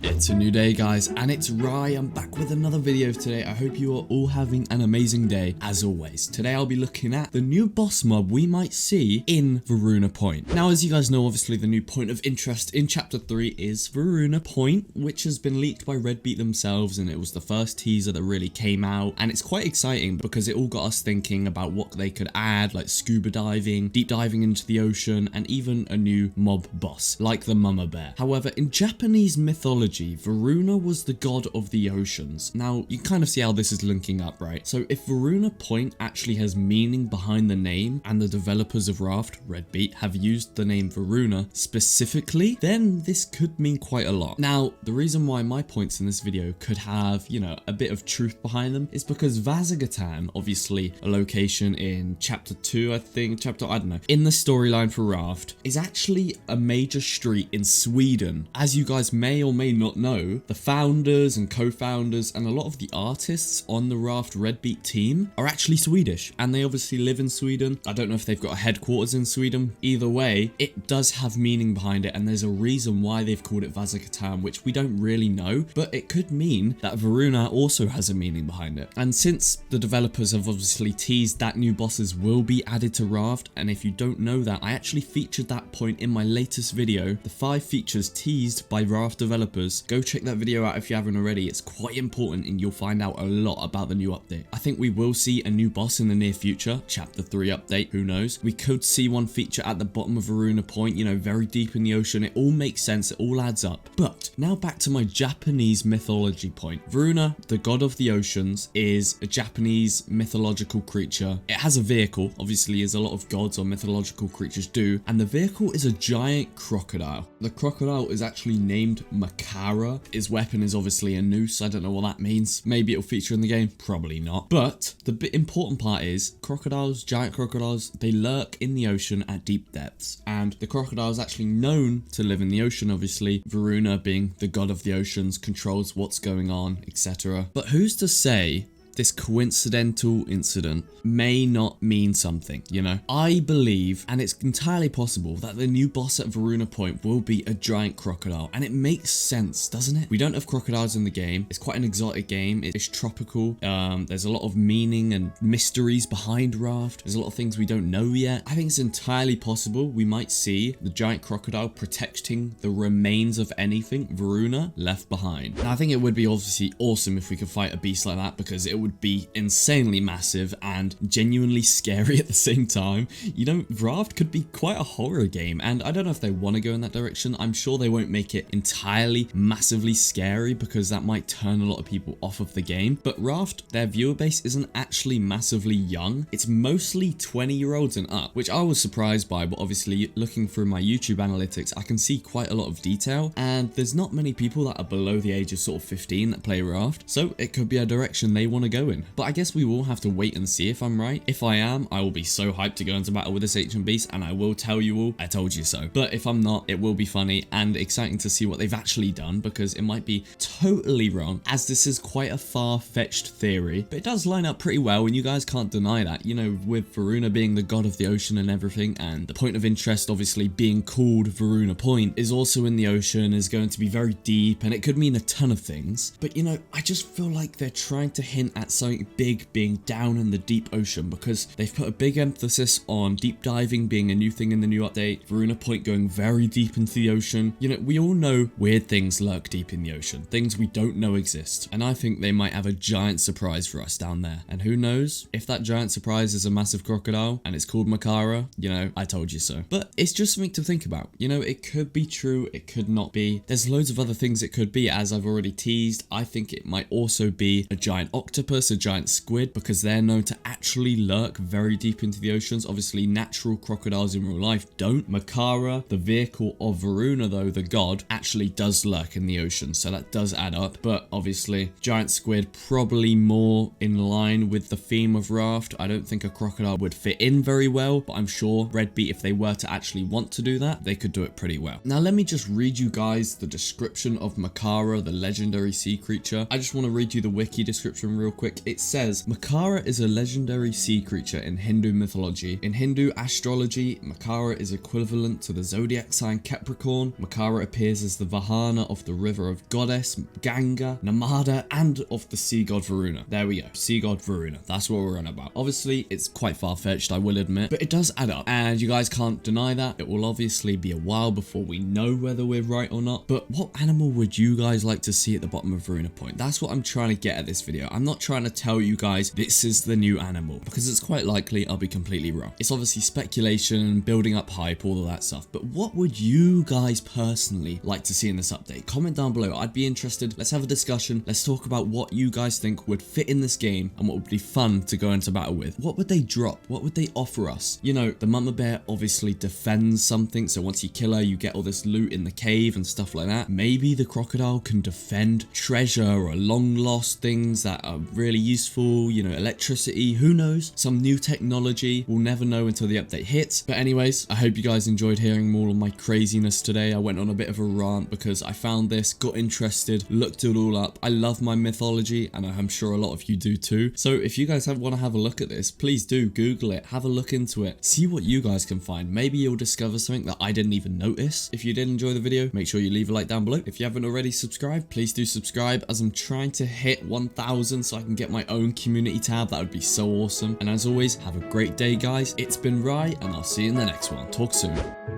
It's a new day, guys, and it's Rye. I'm back with another video today. I hope you are all having an amazing day as always. Today I'll be looking at the new boss mob we might see in Varuna Point. Now, as you guys know, obviously the new point of interest in chapter 3 is Varuna Point, which has been leaked by Redbeat themselves, and it was the first teaser that really came out, and it's quite exciting because it all got us thinking about what they could add, like scuba diving, deep diving into the ocean, and even a new mob boss like the mama bear. However, in Japanese mythology, Varuna was the god of the oceans. Now, you kind of see how this is linking up, right? So if Varuna Point actually has meaning behind the name, and the developers of Raft, Redbeat, have used the name Varuna specifically, then this could mean quite a lot. Now, the reason why my points in this video could have, you know, a bit of truth behind them is because Vazagatan, obviously a location in chapter 2, I think, I don't know, in the storyline for Raft, is actually a major street in Sweden. As you guys may or may not know, the founders and co-founders and a lot of the artists on the Raft Redbeat team are actually Swedish, and they obviously live in Sweden. I don't know if they've got a headquarters in Sweden. Either way, it does have meaning behind it, and there's a reason why they've called it Vazagatan, which we don't really know, but it could mean that Varuna also has a meaning behind it. And since the developers have obviously teased that new bosses will be added to Raft, and if you don't know that, I actually featured that point in my latest video, the 5 features teased by Raft developers. Go check that video out if you haven't already. It's quite important and you'll find out a lot about the new update. I think we will see a new boss in the near future, chapter 3 update, who knows. We could see one feature at the bottom of Varuna Point, you know, very deep in the ocean. It all makes sense, it all adds up. But now back to my Japanese mythology point. Varuna, the god of the oceans, is a Japanese mythological creature. It has a vehicle, obviously, as a lot of gods or mythological creatures do, and the vehicle is a giant crocodile. The crocodile is actually named Makara. His weapon is obviously a noose. I don't know what that means. Maybe it'll feature in the game. Probably not. But the important part is crocodiles, giant crocodiles, they lurk in the ocean at deep depths. And the crocodile is actually known to live in the ocean, obviously. Varuna, being the god of the oceans, controls what's going on, etc. But who's to say this coincidental incident may not mean something, you know? I believe, and it's entirely possible, that the new boss at Varuna Point will be a giant crocodile, and it makes sense, doesn't it? We don't have crocodiles in the game. It's quite an exotic game. It's tropical. There's a lot of meaning and mysteries behind Raft. There's a lot of things we don't know yet. I think it's entirely possible we might see the giant crocodile protecting the remains of anything Varuna left behind. And I think it would be obviously awesome if we could fight a beast like that, because it would be insanely massive and genuinely scary at the same time. You know, Raft could be quite a horror game, and I don't know if they want to go in that direction. I'm sure they won't make it entirely massively scary, because that might turn a lot of people off of the game. But Raft, their viewer base isn't actually massively young. It's mostly 20-year-olds and up, which I was surprised by, but obviously looking through my YouTube analytics, I can see quite a lot of detail, and there's not many people that are below the age of sort of 15 that play Raft, so it could be a direction they want to go in. But I guess we will have to wait and see if I'm right. If I am, I will be so hyped to go into battle with this ancient beast, and I will tell you all, I told you so. But if I'm not, it will be funny and exciting to see what they've actually done, because it might be totally wrong, as this is quite a far-fetched theory, but it does line up pretty well, and you guys can't deny that. You know, with Varuna being the god of the ocean and everything, and the point of interest obviously being called Varuna Point is also in the ocean, is going to be very deep, and it could mean a ton of things. But you know, I just feel like they're trying to hint at something big being down in the deep ocean, because they've put a big emphasis on deep diving being a new thing in the new update, Varuna Point going very deep into the ocean. You know, we all know weird things lurk deep in the ocean, things we don't know exist, and I think they might have a giant surprise for us down there. And who knows, if that giant surprise is a massive crocodile and it's called Makara, you know, I told you so. But it's just something to think about. You know, it could be true, it could not be. There's loads of other things it could be, as I've already teased. I think it might also be a giant octopus, a giant squid, because they're known to actually lurk very deep into the oceans. Obviously, natural crocodiles in real life don't. Makara, the vehicle of Varuna, though, the god, actually does lurk in the ocean, so that does add up. But obviously, giant squid probably more in line with the theme of Raft. I don't think a crocodile would fit in very well, but I'm sure Redbeat, if they were to actually want to do that, they could do it pretty well. Now, let me just read you guys the description of Makara, the legendary sea creature. I just want to read you the wiki description real quick. It says, Makara is a legendary sea creature in Hindu mythology. In Hindu astrology, Makara is equivalent to the zodiac sign Capricorn. Makara appears as the Vahana of the river of goddess Ganga, Narmada, and of the sea god Varuna. There we go, sea god Varuna. That's what we're on about. Obviously, it's quite far-fetched, I will admit, but it does add up, and you guys can't deny that. It will obviously be a while before we know whether we're right or not, but what animal would you guys like to see at the bottom of Varuna Point? That's what I'm trying to get at this video. I'm not trying to tell you guys this is the new animal, because it's quite likely I'll be completely wrong. It's obviously speculation, building up hype, all of that stuff, but what would you guys personally like to see in this update? Comment down below. I'd be interested. Let's have a discussion. Let's talk about what you guys think would fit in this game and what would be fun to go into battle with. What would they drop? What would they offer us? You know, the mama bear obviously defends something, so once you kill her, you get all this loot in the cave and stuff like that. Maybe the crocodile can defend treasure or long lost things that are really useful, you know, electricity, who knows? Some new technology. We'll never know until the update hits. But anyways, I hope you guys enjoyed hearing more of my craziness today. I went on a bit of a rant because I found this, got interested, looked it all up. I love my mythology, and I'm sure a lot of you do too. So if you guys want to have a look at this, please do Google it, have a look into it, see what you guys can find. Maybe you'll discover something that I didn't even notice. If you did enjoy the video, make sure you leave a like down below. If you haven't already subscribed, please do subscribe, as I'm trying to hit 1,000 so I can get my own community tab. That would be so awesome. And as always, have a great day, guys. It's been Rye, and I'll see you in the next one. Talk soon.